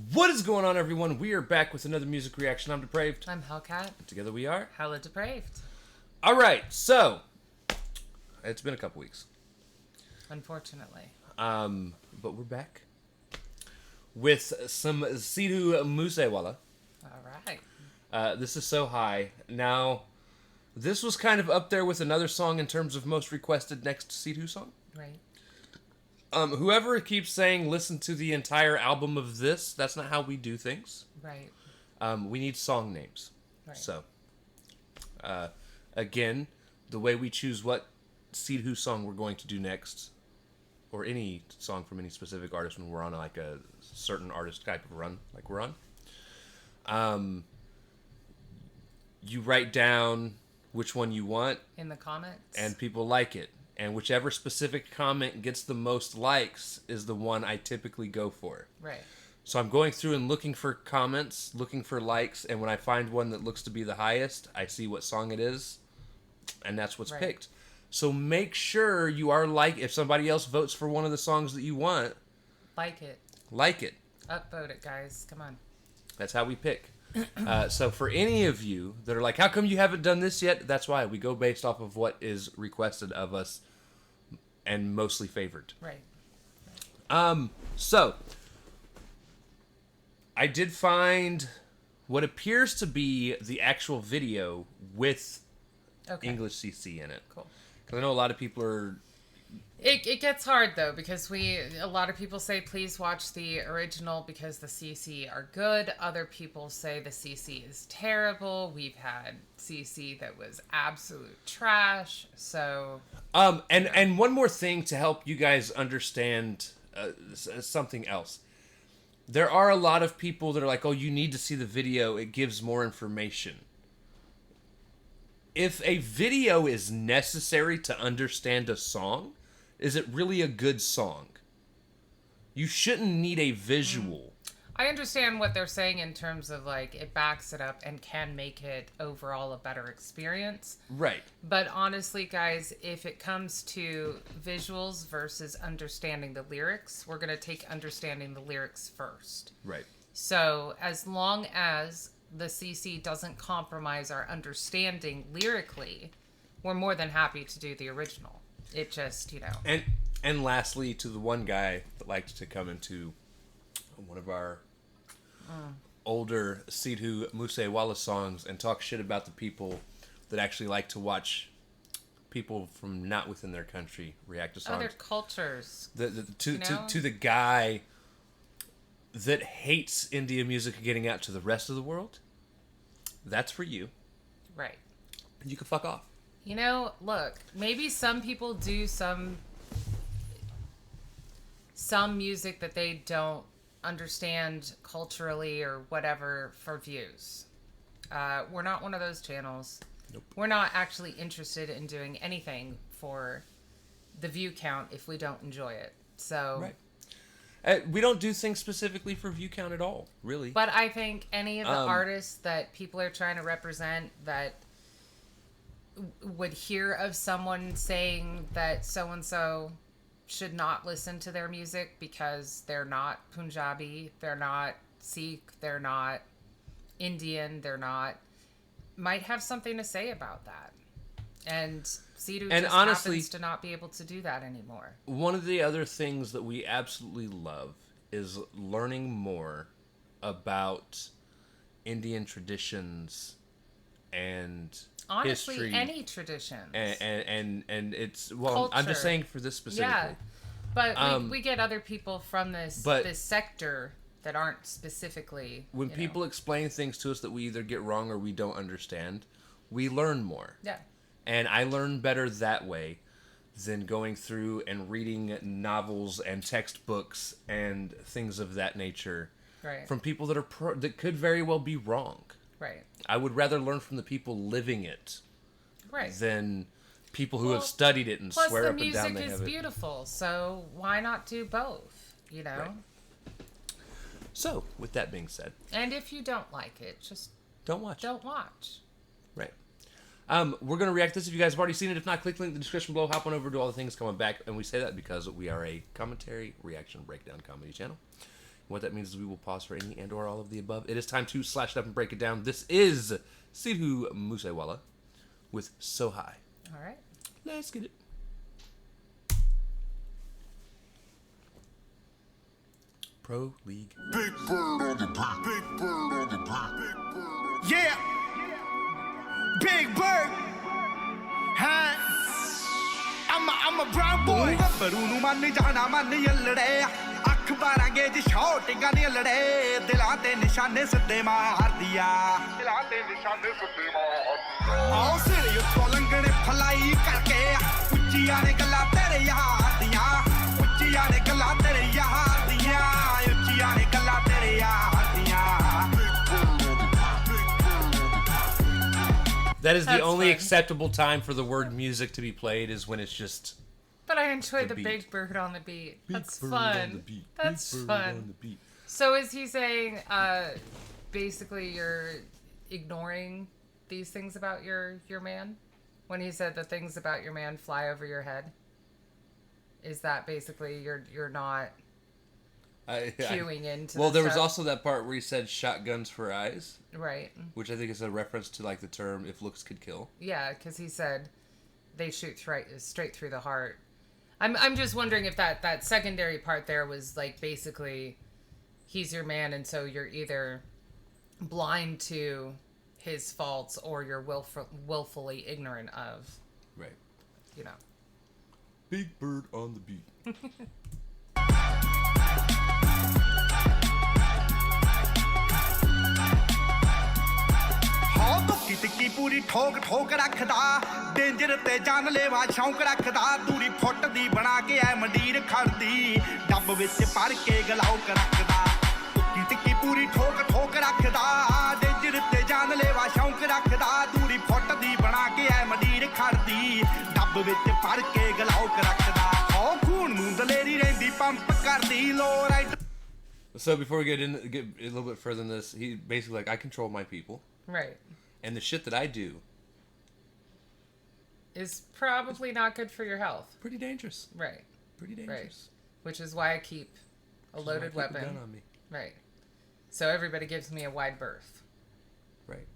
What is going on, everyone? We are back with another music reaction. I'm Depraved. I'm Hellcat. Together we are HellaDepraved. All right, so it's been a couple weeks, Unfortunately. but we're back with some Sidhu Moose Wala. All right. This is so high. Now, this was kind of up there with another song in terms of most requested next Sidhu song. Right. Whoever keeps saying listen to the entire album of this, that's not how we do things. Right. We need song names. Right. So, again, the way we choose what Sidhu song we're going to do next, or any song from any specific artist when we're on like a certain artist type of run, like we're on, you write down which one you want In the comments. and people like it. And whichever specific comment gets the most likes is the one I typically go for. Right. So I'm going through and looking for comments, looking for likes, and when I find one that looks to be the highest, I see what song it is, and that's what's picked. So make sure you are if somebody else votes for one of the songs that you want, like it. like it. Upvote it, guys. Come on. That's how we pick. So for any of you that are like, how come you haven't done this yet? That's why. We go based off of what is requested of us and mostly favored. Right. So I did find what appears to be the actual video with English CC in it. Cool. Because I know a lot of people are... It gets hard, though, because a lot of people say, please watch the original because the CC are good. Other people say the CC is terrible. We've had CC that was absolute trash. So... And one more thing to help you guys understand something else. There are a lot of people that are like, oh, you need to see the video. It gives more information. If a video is necessary to understand a song, is it really a good song? You shouldn't need a visual. I understand what they're saying in terms of, like, it backs it up and can make it overall a better experience. Right. But honestly, guys, if it comes to visuals versus understanding the lyrics, we're going to take understanding the lyrics first. Right. So as long as the CC doesn't compromise our understanding lyrically, we're more than happy to do the original. It just, And lastly, to the one guy that liked to come into one of our older Sidhu Moose Wala songs and talk shit about the people that actually like to watch people from not within their country react to songs. Other cultures. To the guy that hates India music getting out to the rest of the world, that's for you. Right. You can fuck off. Look, maybe some people do some music that they don't understand culturally or whatever for views. We're not one of those channels. Nope. We're not actually interested in doing anything for the view count if we don't enjoy it. So, right. We don't do things specifically for view count at all, really. But I think any of the artists that people are trying to represent that would hear of someone saying that so-and-so should not listen to their music because they're not Punjabi, they're not Sikh, they're not Indian, might have something to say about that. And Sidhu just honestly, happens to not be able to do that anymore. One of the other things that we absolutely love is learning more about Indian traditions and honestly history, any traditions and it's culture. I'm just saying for this specifically. Yeah, but we get other people from this sector that aren't specifically when people explain things to us that we either get wrong or we don't understand, we learn more. Yeah, and I learn better that way than going through and reading novels and textbooks and things of that nature from people that are that could very well be wrong. Right. I would rather learn from the people living it than people who have studied it and swear up and down they have it. Plus, the music is beautiful, so why not do both, Right. So, with that being said... And if you don't like it, just... Don't watch. Don't watch. Right. We're going to react to this. If you guys have already seen it, if not, click the link in the description below. Hop on over to all the things coming back. And we say that because we are a commentary, reaction, breakdown comedy channel. What that means is we will pause for any and or all of the above. It is time to slash it up and break it down. This is Sidhu Moose Wala with So High. All right. Let's get it. Pro League. Big bird on the beat. Big bird on the beat. Yeah. Big bird. Huh? I'm a brown boy. ਗੱਭਰੂ ਨੂੰ ਮੰਨ ਜਾਣਾ ਮੰਨ ਯੱਲੜੇ ਅਖਬਾਰਾਂ gauge ਸ਼ੌਟਿੰਗਾਂ ਦੀਆਂ ਲੜੇ ਦਿਲਾਂ ਤੇ ਨਿਸ਼ਾਨੇ ਸਿੱਧੇ ਮਾਰਦੀ ਆ ਦਿਲਾਂ ਤੇ ਨਿਸ਼ਾਨੇ ਸਿੱਧੇ ਮਾਰਦੀ ਆ ਆਓ ਸਿਰ ਉੱਤੋਂ ਲੰਘਣੇ ਫਲਾਈ ਕਰਕੇ ਉੱਚੀਆਂ ਨੇ ਗੱਲਾਂ ਤੇਰੇ ਯਾਰ ਦੀਆਂ ਉੱਚੀਆਂ ਨੇ ਗੱਲਾਂ ਤੇਰੇ ਯਾਰ ਦੀਆਂ ਉੱਚੀਆਂ ਨੇ ਗੱਲਾਂ ਤੇਰੇ ਯਾਰ ਦੀਆਂ That is the That's only fun. acceptable time for the word music to be played is when it's just But I enjoy the beat. big bird on the beat. That's Big bird fun. on the beat. That's Big bird fun. on the beat. So is he saying basically you're ignoring these things about your man? When he said the things about your man fly over your head? Is that basically you're not cueing into Well, the there was stuff? also that part where he said shotguns for eyes, Right. which I think is a reference to like the term if looks could kill. Yeah, because he said they shoot straight through the heart. I'm just wondering if that secondary part there was like basically he's your man and so you're either blind to his faults or you're willfully ignorant of, Right. you know. Big bird on the beat. ਹੋ ਦੁੱਕੀ ਟਿੱਕੀ ਪੂਰੀ ਠੋਕ ਠੋਕ ਰੱਖਦਾ danger ਤੇ ਜਾਨਲੇਵਾ ਸ਼ੌਂਕ ਰੱਖਦਾ ਦੂਰੀ ਫੁੱਟ ਦੀ ਬਣਾ ਕੇ ਐ ਮੰਡੀਰ ਖੜਦੀ ਡੱਬ ਵਿੱਚ ਭਰ ਕੇ ਗਲਾਉਕ ਰੱਖਦਾ ਦੁੱਕੀ ਟਿੱਕੀ ਪੂਰੀ ਠੋਕ ਠੋਕ ਰੱਖਦਾ ਡੇਂਜਰ ਤੇ ਜਾਨਲੇਵਾ ਸ਼ੌਂਕ ਰੱਖਦਾ ਦੂਰੀ ਫੁੱਟ ਦੀ ਬਣਾ ਕੇ ਐ ਮੰਡੀਰ ਖੜਦੀ ਡੱਬ ਵਿੱਚ ਭਰ ਕੇ ਗਲਾਉਕ ਰੱਖਦਾ ਹੋ ਖੂਨ ਨੂੰ ਦਲੇਰੀ ਰਹਿੰਦੀ ਪੰਪ ਕਰਦੀ ਲੋ right So before we get a little bit further in this, he basically like I control my people, Right. and the shit that I do Is probably not good for your health. pretty dangerous. Right. Pretty dangerous. Which is why I keep a loaded I keep a weapon. gun on me. Right. So everybody gives me a wide berth. Right.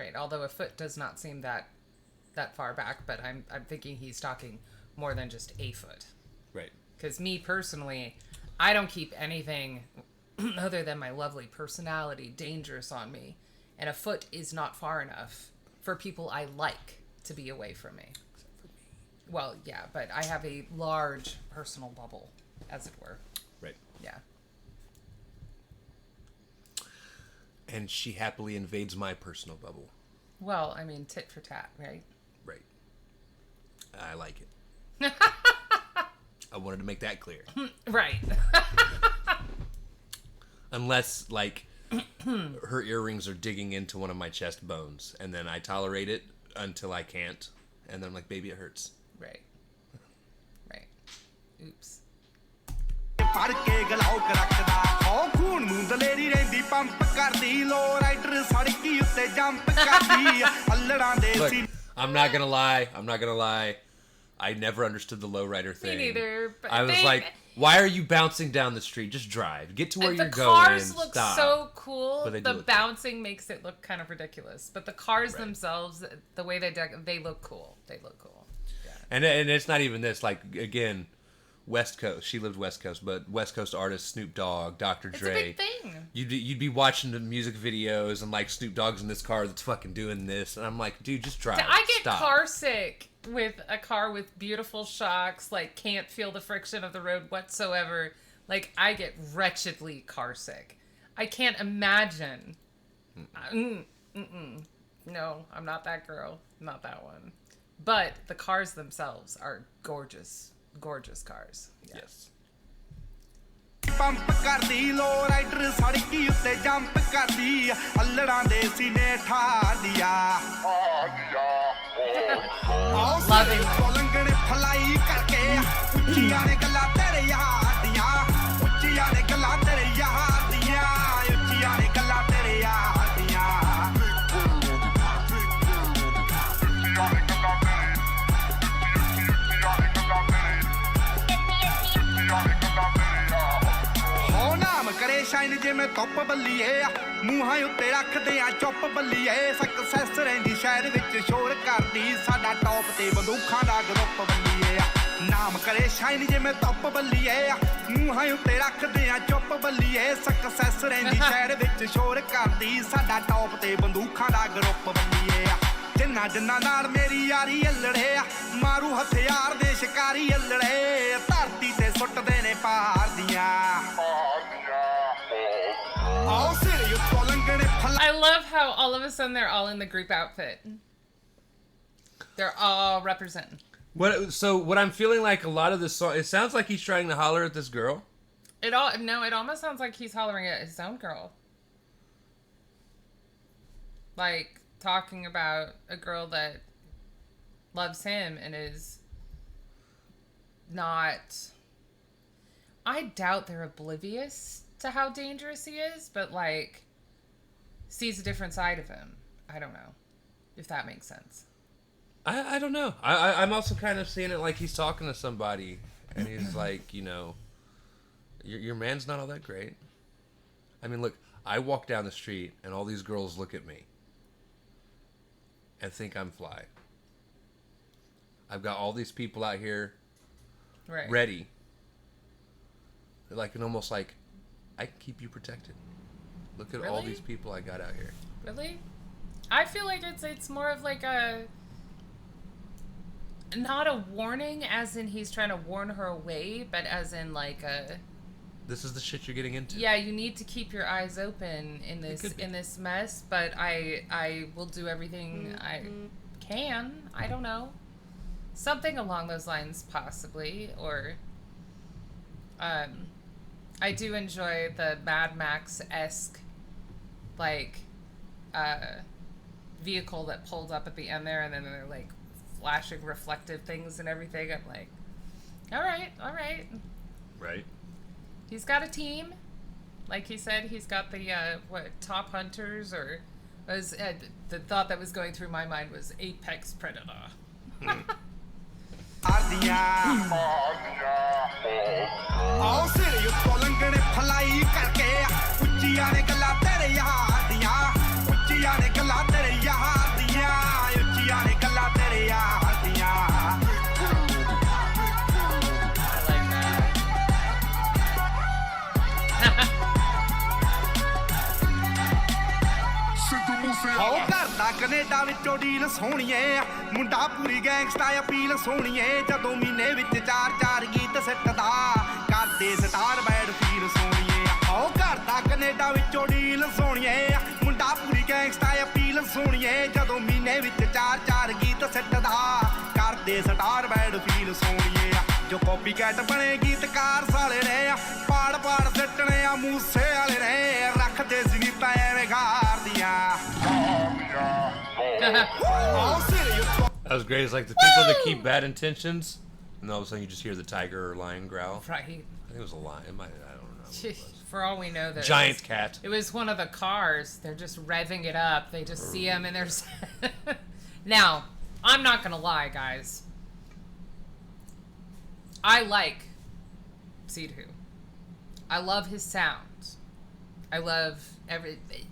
Right. Although a foot does not seem that far back, but I'm thinking he's talking more than just a foot. Right. Because me personally, I don't keep anything other than my lovely personality dangerous on me. And a foot is not far enough for people I like to be away from me. Except for me. Well, yeah, but I have a large personal bubble, as it were. Right. Yeah. And she happily invades my personal bubble. Well, I mean, tit for tat, right? Right. I like it. I wanted to make that clear. Right. Unless, like, her earrings are digging into one of my chest bones, and then I tolerate it until I can't, and then I'm like, baby, it hurts. Right. Right. Oops. ਫੜ ਕੇ ਗਲਾਉਕ ਰੱਖਦਾ ਹੋ ਖੂਨ ਨੂੰ ਦਲੇਰੀ ਰਹਿੰਦੀ pump ਕਰਦੀ ਲੋ rider ਸੜਕੀ ਉੱਤੇ ਜੰਪ ਕਰਦੀ ਅੱਲੜਾਂ ਦੇ Look, C I'm not gonna lie. I never understood the lowrider thing. Me neither. But I was like, why are you bouncing down the street? Just drive. Get to where the you're going. cars look Stop. so cool. But they do The look cool. bouncing makes it look kind of ridiculous. But the cars Right. themselves, the way they look cool. They look cool. Yeah. And it's not even this. Like, again, West Coast. She lived West Coast, but West Coast artists, Snoop Dogg, Dr. It's Dre. a big thing. You'd be watching the music videos and like Snoop Dogg's in this car that's fucking doing this, and I'm like, dude, just drive. I get Stop. car sick with a car with beautiful shocks, like can't feel the friction of the road whatsoever. Like I get wretchedly car sick. I can't imagine. No, I'm not that girl. Not that one. But the cars themselves are gorgeous. Gorgeous cars. Yeah. Yes. Pump ਕਰਦੀ ਲੋ rider ਸੜਕੀ ਉੱਤੇ jump ਕਰਦੀ ਅੱਲੜਾਂ ਦੇ ਸੀਨੇ ਠਾਰਦੀ ਆ Loving. ਲੰਗੜੇ fly ਕਰਕੇ ਉੱਚੀਆਂ ਨੇ ਗੱਲਾਂ ਤੇਰੇ ਯਾਰ ਦੀਆਂ ਉੱਚੀਆਂ ਨੇ ਗੱਲਾਂ ਤੇਰੇ ਯਾਰ ਦੀਆਂ ਉੱਚੀਆਂ ਨੇ ਗੱਲਾਂ ਤੇਰੇ ਯਾਰ ਦੀਆਂ ਹੋ ਨਾਮ ਕਰੇ ਕਰੇ ਸ਼ਾਈਨ ਜਿਵੇਂ ਧੁੱਪ ਬੱਲੀਏ ਮੂੰਹਾਂ ਉੱਤੇ ਰੱਖਦੇ ਆ ਚੁੱਪ ਬੱਲੀਏ ਸਕਸੈਸ ਰਹਿੰਦੀ ਸ਼ਹਿਰ ਵਿੱਚ ਸ਼ੋਰ ਕਰਦੀ ਸਾਡਾ ਟੌਪ ਤੇ ਬੰਦੂਖਾਂ ਦਾ ਗਰੁੱਪ ਬੱਲੀਏ ਨਾਮ ਕਰੇ ਸ਼ਾਈਨ ਜਿਵੇਂ ਧੁੱਪ ਬੱਲੀਏ ਮੂੰਹਾਂ ਉੱਤੇ ਰੱਖਦੇ ਆ ਚੁੱਪ ਬੱਲੀਏ ਸਕਸੈਸ ਰਹਿੰਦੀ ਸ਼ਹਿਰ ਵਿੱਚ ਸ਼ੋਰ ਕਰਦੀ ਸਾਡਾ ਟੌਪ ਤੇ ਬੰਦੂਖਾਂ ਦਾ ਗਰੁੱਪ ਬੱਲੀਏ ਜਿੰਨਾ ਜਿੰਨਾ ਨਾਲ ਮੇਰੀ ਯਾਰੀ ਅਲੜੇ ਮਾਰੂ ਹਥਿਆਰ ਦੇ ਸ਼ਿਕਾਰੀ ਅਲੜੇ ਧਰਤੀ ਤੇ ਸੁੱਟਦੇ ਨੇ ਪਹਾੜ ਦੀਆਂ I love how all of a sudden they're all in the group outfit. They're all representing. What I'm feeling like a lot of this song, it sounds like he's trying to holler at this girl. It almost sounds like he's hollering at his own girl. Like talking about a girl that loves him and is not, I doubt they're oblivious to how dangerous he is, but like sees a different side of him. I don't know if that makes sense. I don't know. I'm also kind of seeing it like he's talking to somebody and he's like, you know, your man's not all that great. I mean, look, I walk down the street and all these girls look at me and think I'm fly. I've got all these people out here ready. They're like, and almost like, I can keep you protected. Look at all these people I got out here. Really? I feel like it's more of like not a warning as in he's trying to warn her away, but as in like this is the shit you're getting into. Yeah, you need to keep your eyes open in this mess, but I will do everything I can. I don't know. Something along those lines possibly, or I do enjoy the Mad Max-esque like vehicle that pulled up at the end there, and then they're like flashing reflective things and everything. I'm like, all right. Right. He's got a team. Like he said, he's got the top hunters, or was the thought that was going through my mind was apex predator. Canada ਵਿੱਚੋਂ deal ਸੋਹਣੀਏ ਮੁੰਡਾ ਪੂਰੀ gangsta appeal ਸੋਹਣੀਏ ਜਦੋਂ ਮਹੀਨੇ ਵਿੱਚ 4-4 ਗੀਤ ਸਿੱਟਦਾ ਕਰਦੇ star bed feel ਸੋਹਣੀਏ ਆਓ ਘਰ ਦਾ Canada ਵਿੱਚੋਂ ਡੀਲ ਸੋਹਣੀਏ ਮੁੰਡਾ ਪੂਰੀ ਗੈਂਗਸਟਾ ਅਪੀਲ ਸੋਹਣੀਏ ਜਦੋਂ ਮਹੀਨੇ ਵਿੱਚ 4-4 ਗੀਤ ਸਿੱਟਦਾ ਕਰਦੇ ਸਟਾਰ ਬੈਡ ਫੀਲ ਸੋਹਣੀਏ ਜੋ ਕਾਪੀ ਕੈਟ ਬਣੇ ਗੀਤਕਾਰ ਸਾਲੇ ਨੇ ਪਾੜ ਪਾੜ ਸਿੱਟਣੇ ਆ ਮੂਸੇ ਵਾਲੇ ਨੇ ਰੱਖਦੇ ਜ਼ਨੀਤਾਂ ਐਵੇਂ ਗਾਰਦੀਆਂ That was great. It's like the people that keep bad intentions, and all of a sudden you just hear the tiger or lion growl. Right. I think it was a lion. I don't know. For all we know, that giant cat. It was one of the cars. They're just revving it up. They just see him and they're. Now, I'm not gonna lie, guys. I like Sidhu. I love his sound. I love everything.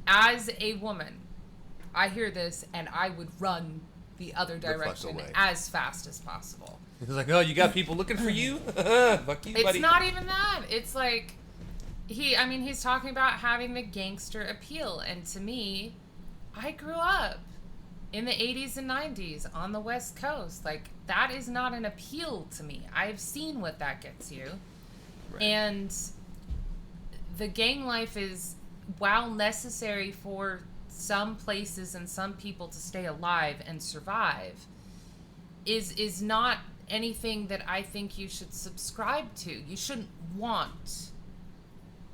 As a woman, I hear this and I would run the other direction as fast as possible. He's like, oh, you got people looking for you? Fuck you, buddy. It's not even that. It's like, he's talking about having the gangster appeal. And to me, I grew up in the 80s and 90s on the West Coast. Like, that is not an appeal to me. I've seen what that gets you. Right. And the gang life is, while necessary for some places and some people to stay alive and survive, is not anything that I think you should subscribe to. You shouldn't want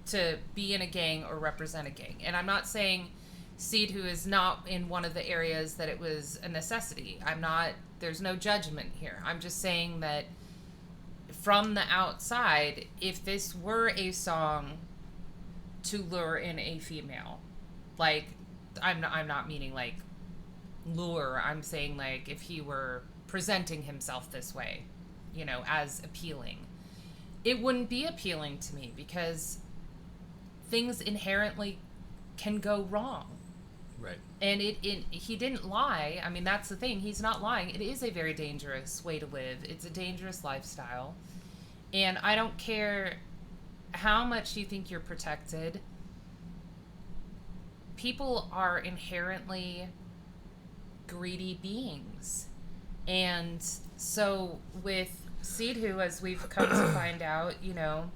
to be in a gang or represent a gang. And I'm not saying Sidhu is not in one of the areas that it was a necessity. There's no judgment here. I'm just saying that from the outside, if this were a song to lure in a female, like, I'm not meaning like lure. I'm saying like if he were presenting himself this way, you know, as appealing, it wouldn't be appealing to me because things inherently can go wrong. Right. And he didn't lie. I mean, that's the thing. He's not lying. It is a very dangerous way to live. It's a dangerous lifestyle. And I don't care how much you think you're protected. People are inherently greedy beings. And so with Sidhu, as we've come to find out, you know,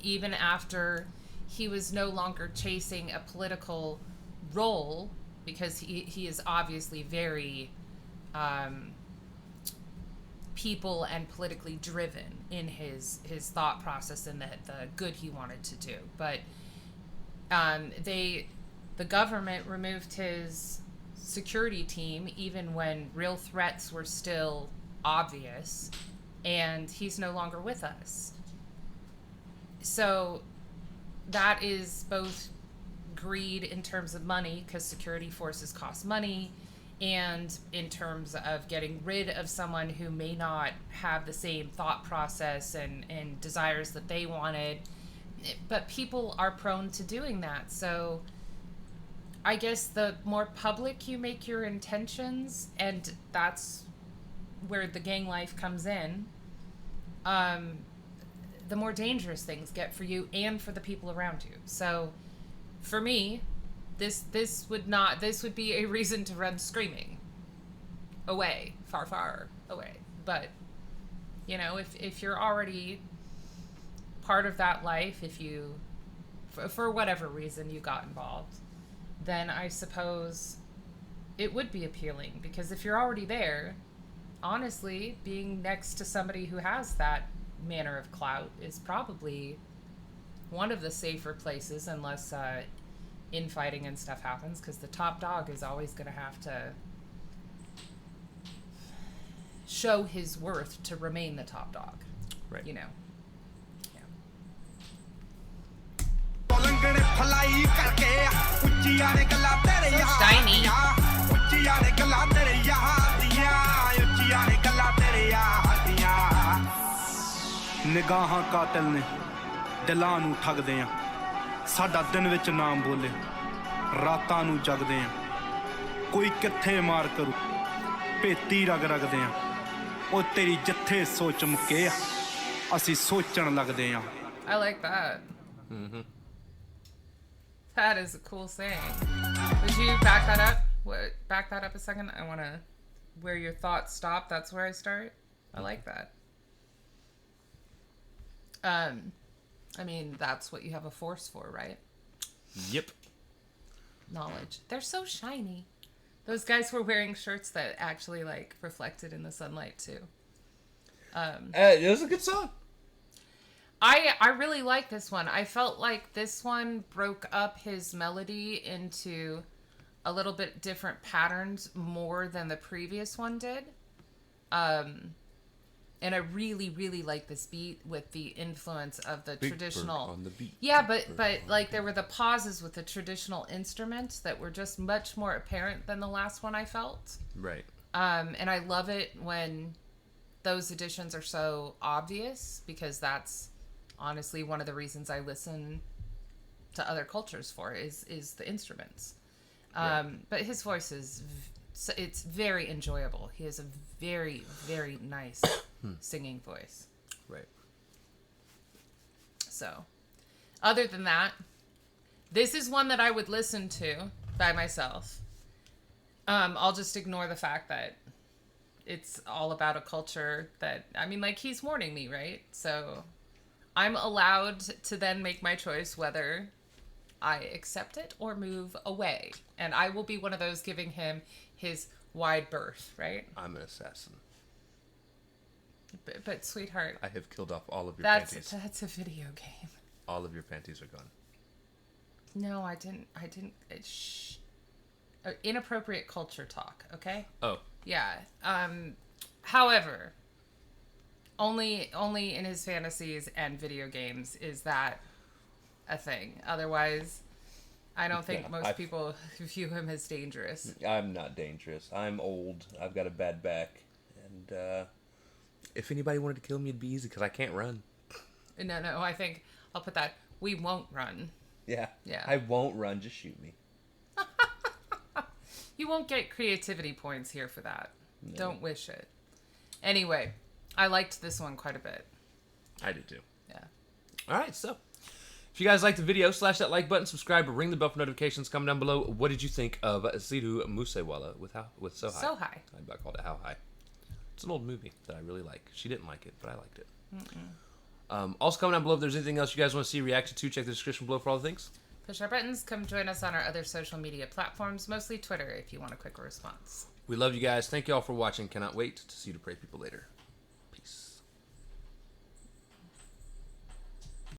even after he was no longer chasing a political role, because he is obviously very people and politically driven in his thought process and the good he wanted to do. But the government removed his security team even when real threats were still obvious, and he's no longer with us. So that is both greed in terms of money, because security forces cost money, and in terms of getting rid of someone who may not have the same thought process and desires that they wanted. But people are prone to doing that. So I guess the more public you make your intentions, and that's where the gang life comes in, the more dangerous things get for you and for the people around you. So for me, this would be a reason to run screaming away, far away. But you know, if you're already part of that life, if you for whatever reason you got involved, then I suppose it would be appealing, because if you're already there, honestly, being next to somebody who has that manner of clout is probably one of the safer places, unless infighting and stuff happens, because the top dog is always going to have to show his worth to remain the top dog. Right. You know. Shiny. ਨਿਗਾਹਾਂ ਕਾਤਲ ਨੇ ਦਿਲਾਂ ਨੂੰ ਠੱਗਦੇ ਆ ਸਾਡਾ ਦਿਨ ਵਿੱਚ ਨਾਮ ਬੋਲੇ ਰਾਤਾਂ ਨੂੰ ਜਗਦੇ ਆ ਕੋਈ ਕਿੱਥੇ ਮਾਰ ਕਰੂ ਭੇਤੀ ਰਗ ਰਗਦੇ ਆ ਉਹ ਤੇਰੀ ਜਿੱਥੇ ਸੋਚ ਮੁੱਕੇ ਆ ਅਸੀਂ ਸੋਚਣ ਲੱਗਦੇ ਆ I like that. Mm-hmm. That is a cool saying. Would you back that up? Back that up a second? I want to... Where your thoughts stop, that's where I start? I like that. I mean, that's what you have a force for, right? Yep. Knowledge. They're so shiny. Those guys were wearing shirts that actually, like, reflected in the sunlight, too. It was a good song. I really like this one. I felt like this one broke up his melody into a little bit different patterns more than the previous one did. And I really, really like this beat with the influence of the Big traditional. Bird on the beat. Yeah, but like there were the pauses with the traditional instruments that were just much more apparent than the last one I felt. Right. And I love it when those additions are so obvious, because that's honestly one of the reasons I listen to other cultures for is the instruments. Right. But his voice is it's very enjoyable. He has a very, very nice singing voice. Right. So, other than that, this is one that I would listen to by myself. I'll just ignore the fact that it's all about a culture that, I mean, like, he's warning me, right? So I'm allowed to then make my choice whether I accept it or move away. And I will be one of those giving him his wide berth, right? I'm an assassin. But sweetheart, I have killed off all of your panties. That's a video game. All of your panties are gone. No, I didn't. Shh. Inappropriate culture talk, okay? Oh. Yeah. However, only in his fantasies and video games is that a thing. Otherwise, I don't think most people view him as dangerous. I'm not dangerous. I'm old. I've got a bad back. And if anybody wanted to kill me, it'd be easy because I can't run. No, I think I'll put that. We won't run. Yeah. Yeah. I won't run. Just shoot me. You won't get creativity points here for that. No. Don't wish it. Anyway, I liked this one quite a bit. I did too. Yeah. All right, so if you guys liked the video, slash that like button, subscribe, ring the bell for notifications. Comment down below. What did you think of Sidhu Moose Wala with So High? So High. I called it How High. It's an old movie that I really like. She didn't like it, but I liked it. Also, comment down below if there's anything else you guys want to see reacted to. Check the description below for all the things. Push our buttons. Come join us on our other social media platforms, mostly Twitter, if you want a quicker response. We love you guys. Thank you all for watching. Cannot wait to see you to pray people later.